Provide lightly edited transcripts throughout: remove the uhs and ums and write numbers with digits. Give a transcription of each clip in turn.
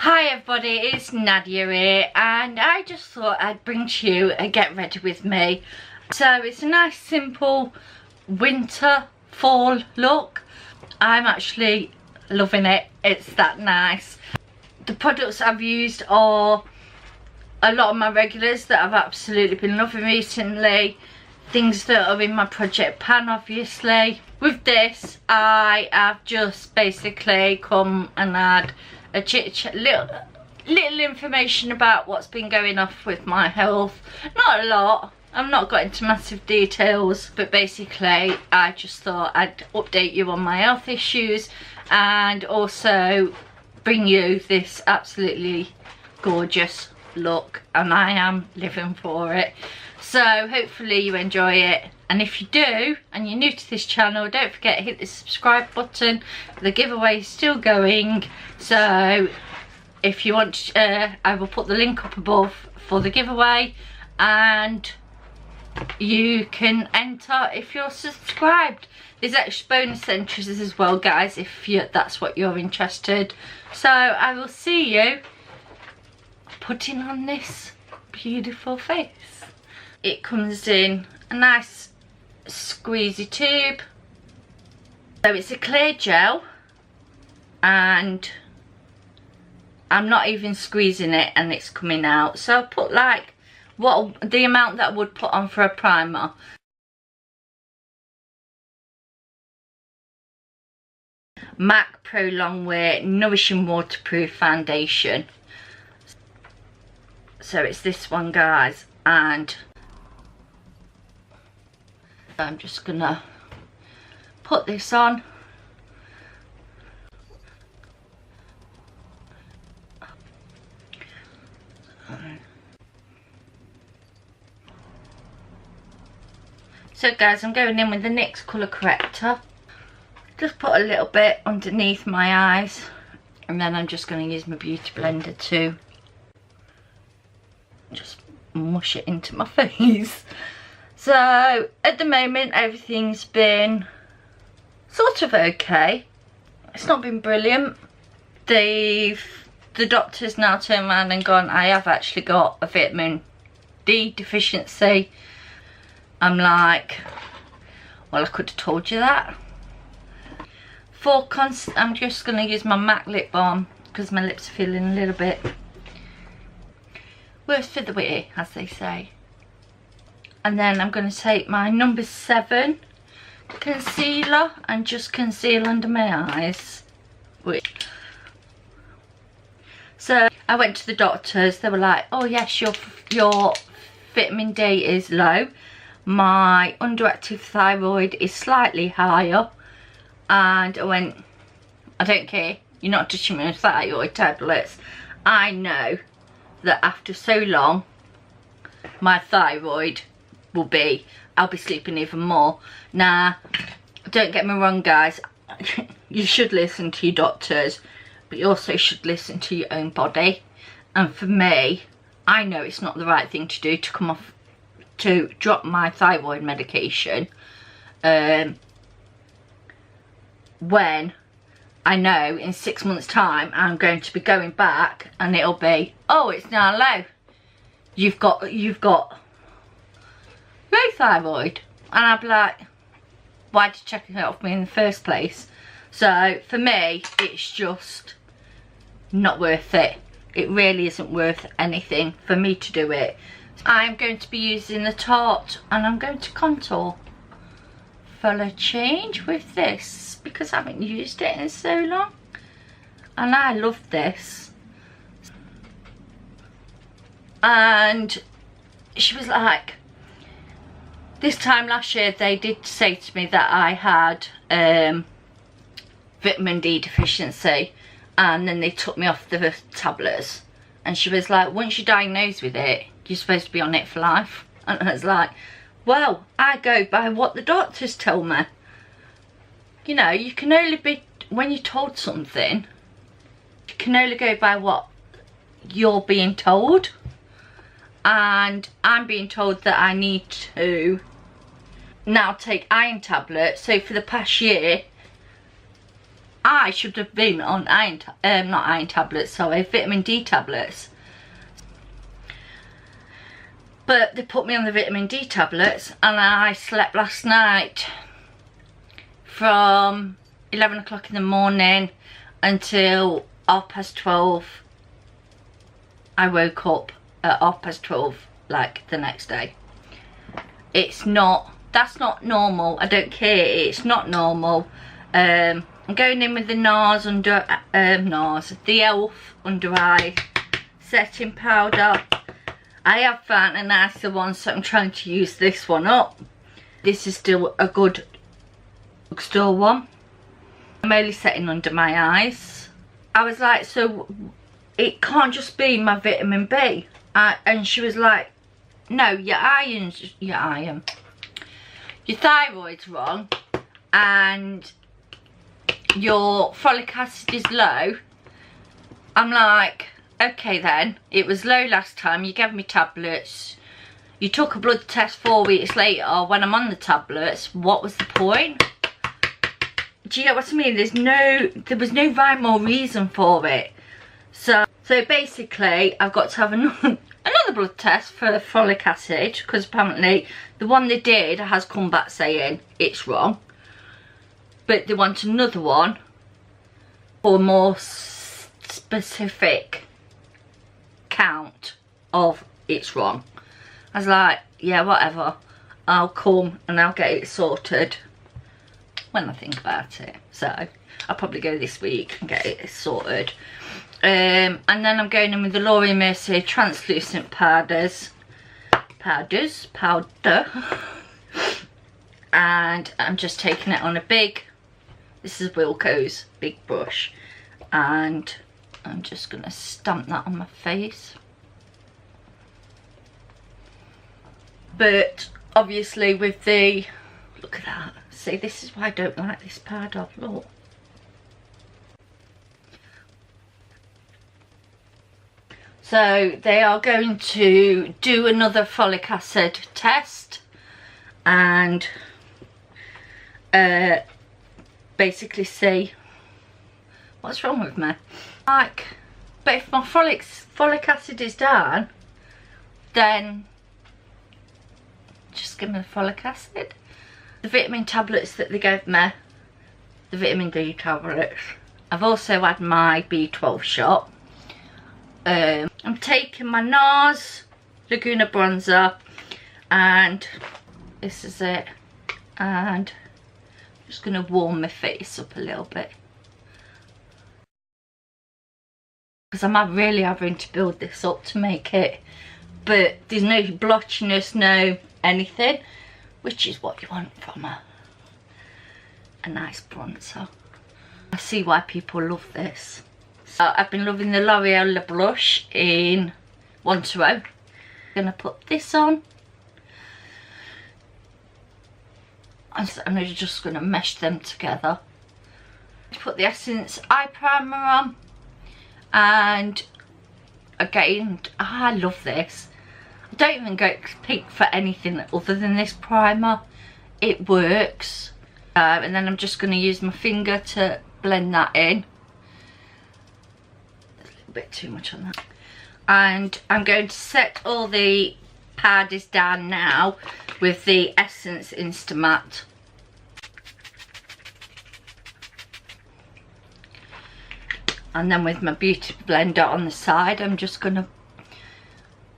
Hi everybody, it's Nadia here, and I just thought I'd bring to you a get ready with me. So it's a nice simple winter fall look. I'm actually loving it, it's that nice. The products I've used are a lot of my regulars that I've absolutely been loving recently. Things that are in my project pan, obviously. With this, I have just basically come and had a little information about what's been going off with my health. Not a lot, I've not got into massive details, but basically I just thought I'd update you on my health issues and also bring you this absolutely gorgeous look, and I am living for it. So hopefully you enjoy it, and if you do and you're new to this channel, don't forget to hit the subscribe button. The giveaway is still going, so if you want I will put the link up above for the giveaway, and you can enter if you're subscribed. There's extra bonus entries as well, guys, if that's what you're interested. So I will see you putting on this beautiful face. It comes in a nice squeezy tube. So it's a clear gel, and I'm not even squeezing it and it's coming out. So I'll put like the amount that I would put on for a primer. MAC Pro Longwear Nourishing Waterproof Foundation. So it's this one, guys, and I'm just gonna put this on. So guys, I'm going in with the NYX colour corrector. Just put a little bit underneath my eyes, and then I'm just going to use my beauty blender to just mush it into my face. So at the moment everything's been sort of okay. It's not been brilliant. The doctor's now turned around and gone, I have actually got a vitamin D deficiency. I'm like, well, I could have told you that. I'm just going to use my MAC lip balm because my lips are feeling a little bit worse for the wear, as they say. And then I'm going to take my number 7 concealer and just conceal under my eyes. So I went to the doctors. They were like, oh yes, your vitamin D is low. My underactive thyroid is slightly higher. And I went, I don't care, you're not touching my thyroid tablets. I know that after so long my thyroid I'll be sleeping even more. Now, don't get me wrong, guys, you should listen to your doctors, but you also should listen to your own body. And for me, I know it's not the right thing to do to drop my thyroid medication when I know in 6 months time I'm going to be going back and it'll be, oh, it's now low, you've got low thyroid, and I'll be like, why did you check it off me in the first place? So for me, it's just not worth it. It really isn't worth anything for me to do it. I'm going to be using the Tarte, and I'm going to contour for a change with this because I haven't used it in so long, and I love this. And she was like, this time last year they did say to me that I had vitamin D deficiency, and then they took me off the tablets, and she was like, once you're diagnosed with it, you're supposed to be on it for life. And I was like, well, I go by what the doctors tell me. You know, you can only be, when you're told something, you can only go by what you're being told. And I'm being told that I need to now take iron tablets. So for the past year, I should have been on not iron tablets, sorry, vitamin D tablets. But they put me on the vitamin D tablets, and I slept last night from 11 o'clock in the morning until 12:30. I woke up at 12:30 like the next day. That's not normal. I don't care, it's not normal. I'm going in with the NARS under the ELF under eye setting powder. I have found a nicer one, so I'm trying to use this one up. This is still a good drugstore one. I'm only setting under my eyes. I was like, so it can't just be my vitamin B. And she was like, no, your thyroid's wrong, and your folic acid is low. I'm like, okay then, it was low last time, you gave me tablets, you took a blood test 4 weeks later when I'm on the tablets, what was the point? Do you know what I mean? There was no rhyme or reason for it. So basically I've got to have another blood test for folic acid, because apparently the one they did has come back saying it's wrong, but they want another one for more specific count of it's wrong. I was like, yeah, whatever, I'll come and I'll get it sorted when I think about it. So I'll probably go this week and get it sorted. And then I'm going in with the MERCIA translucent powder, and I'm just taking it on a big, this is Wilko's big brush, and I'm just going to stamp that on my face. But obviously with the, look at that, see, this is why I don't like this powder, look. So they are going to do another folic acid test and basically see what's wrong with me. Like, but if my folic acid is down, then just give me the folic acid. The vitamin tablets that they gave me, the vitamin D tablets. I've also had my B12 shot. I'm taking my NARS Laguna bronzer, and this is it, and I'm just going to warm my face up a little bit, because I'm really having to build this up to make it, but there's no blotchiness, no anything, which is what you want from a nice bronzer. I see why people love this. So I've been loving the L'Oreal blush in 1 to 0. I'm going to put this on, and I'm just going to mesh them together. Put the Essence eye primer on, and again, I love this. I don't even go pick for anything other than this primer. It works. And then I'm just going to use my finger to blend that in. There's a little bit too much on that. And I'm going to set all the powders down now with the Essence Instamatte. And then with my beauty blender on the side, I'm just going to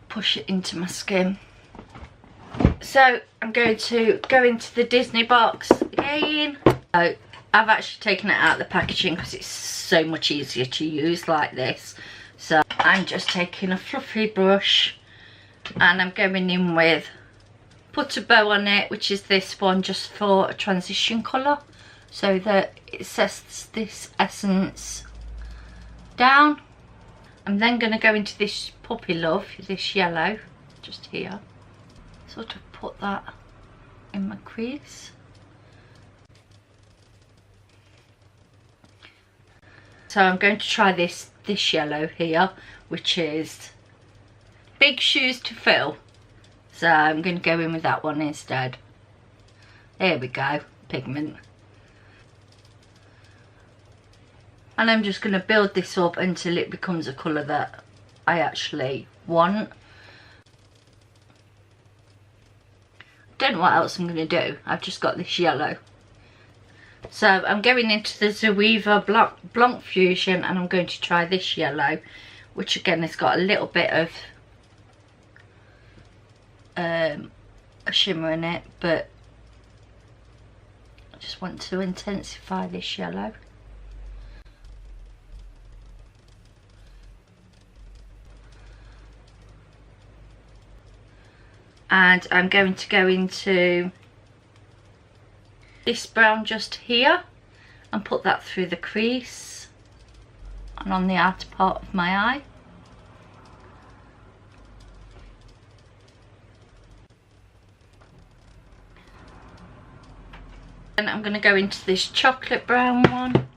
push it into my skin. So I'm going to go into the Disney box again. So I've actually taken it out of the packaging because it's so much easier to use like this. So I'm just taking a fluffy brush, and I'm going in with, put a bow on it, which is this one, just for a transition colour, so that it sets this essence down. I'm then going to go into this Puppy Love, this yellow, just here, sort of put that in my crease. So I'm going to try this yellow here, which is Big Shoes to Fill. So I'm going to go in with that one instead. There we go, pigment. And I'm just going to build this up until it becomes a colour that I actually want. Don't know what else I'm going to do. I've just got this yellow. So I'm going into the ZOEVA Blanc Fusion, and I'm going to try this yellow, which again has got a little bit of a shimmer in it, but I just want to intensify this yellow. And I'm going to go into this brown just here and put that through the crease and on the outer part of my eye. And I'm going to go into this chocolate brown one.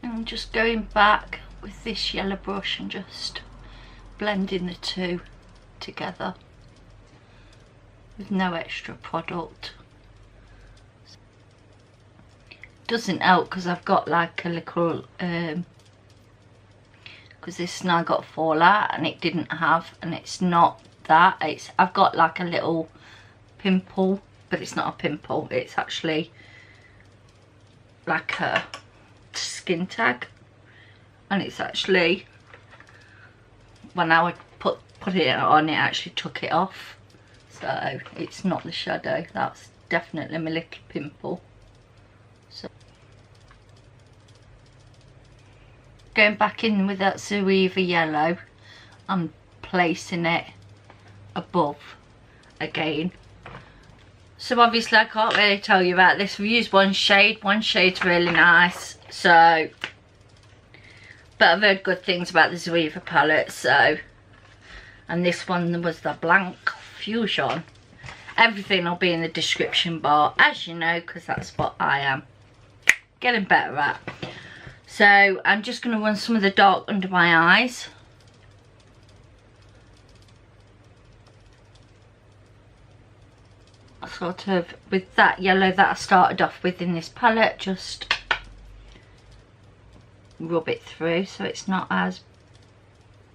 And I'm just going back with this yellow brush and just blending the two together with no extra product. Doesn't help because I've got like a little because this now got fallout and it didn't have, and it's not that, it's I've got like a little pimple, but it's not a pimple, it's actually like a skin tag, and it's actually, when I would put it on, it actually took it off. So it's not the shadow, that's definitely my little pimple. So going back in with that ZOEVA yellow, I'm placing it above again. So obviously I can't really tell you about this. We've used one shade's really nice, so, but I've heard good things about the ZOEVA palette. So, and this one was the Blanc Fusion. Everything will be in the description bar, as you know, because that's what I am getting better at. So I'm just going to run some of the dark under my eyes. Sort of with that yellow that I started off with in this palette, just rub it through so it's not as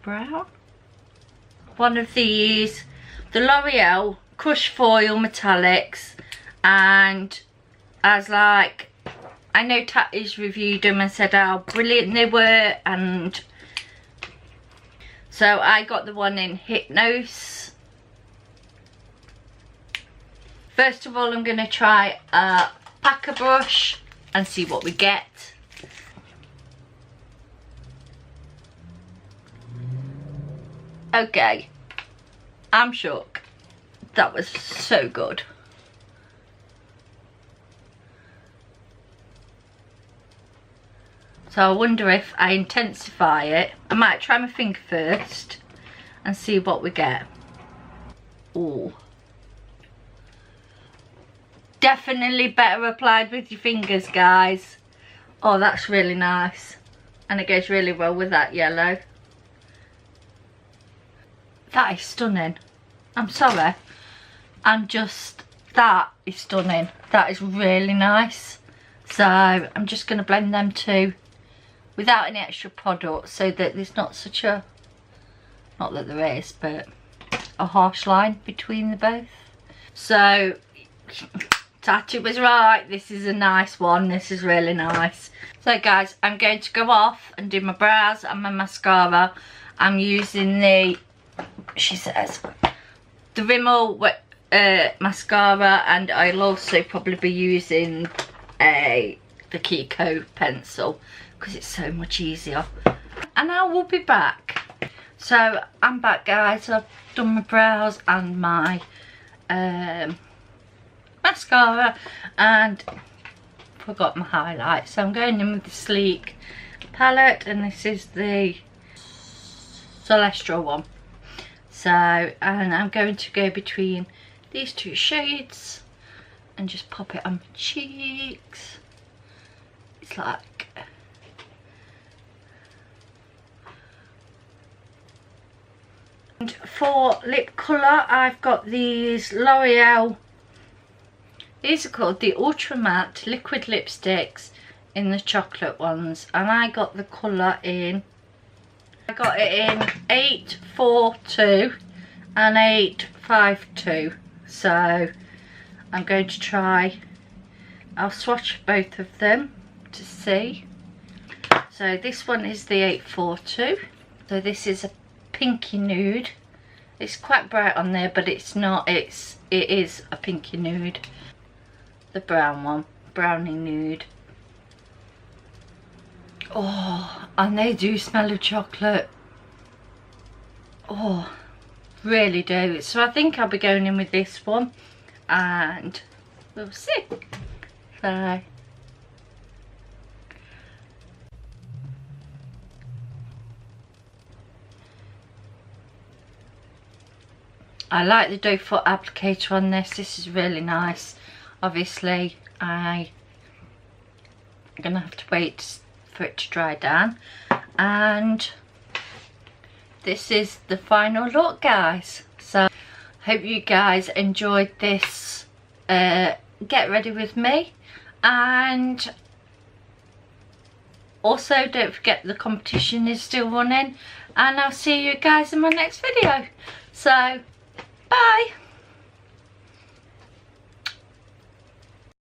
brown. One of these, the L'Oreal Crush Foil Metallics, and as like, I know Tatty's reviewed them and said how brilliant they were, and so I got the one in Hypnose. First of all, I'm going to try a packer brush and see what we get. Okay, I'm shook. That was so good. So I wonder if I intensify it. I might try my finger first and see what we get. Ooh. Definitely better applied with your fingers, guys. Oh, that's really nice. And it goes really well with that yellow. That is stunning. I'm sorry. That is stunning. That is really nice. So I'm just going to blend them two without any extra product, so that there's not such a, not that there is, but a harsh line between the both. So Tatty was right. This is a nice one. This is really nice. So guys, I'm going to go off and do my brows and my mascara. I'm using the, she says, the Rimmel mascara, and I'll also probably be using the KIKO pencil because it's so much easier. And I will be back. So I'm back, guys. I've done my brows and my mascara, and forgot my highlight. So I'm going in with the Sleek palette, and this is the Celestial one. So, and I'm going to go between these two shades and just pop it on my cheeks. It's like, and for lip colour, I've got these L'Oreal These are called the Ultra Matte Liquid Lipsticks in the chocolate ones, and I got the colour in, I got it in 842 and 852. So I'm going to try, I'll swatch both of them to see. So this one is the 842. So this is a pinky nude. It's quite bright on there, but it's not, it is a pinky nude. The brown one, brownie nude. Oh, and they do smell of chocolate. Oh, really do. So I think I'll be going in with this one, and we'll see. So I like the doe foot applicator on this. This is really nice. Obviously I'm gonna have to wait for it to dry down, and this is the final look, guys. So hope you guys enjoyed this get ready with me, and also don't forget the competition is still running, and I'll see you guys in my next video. So bye.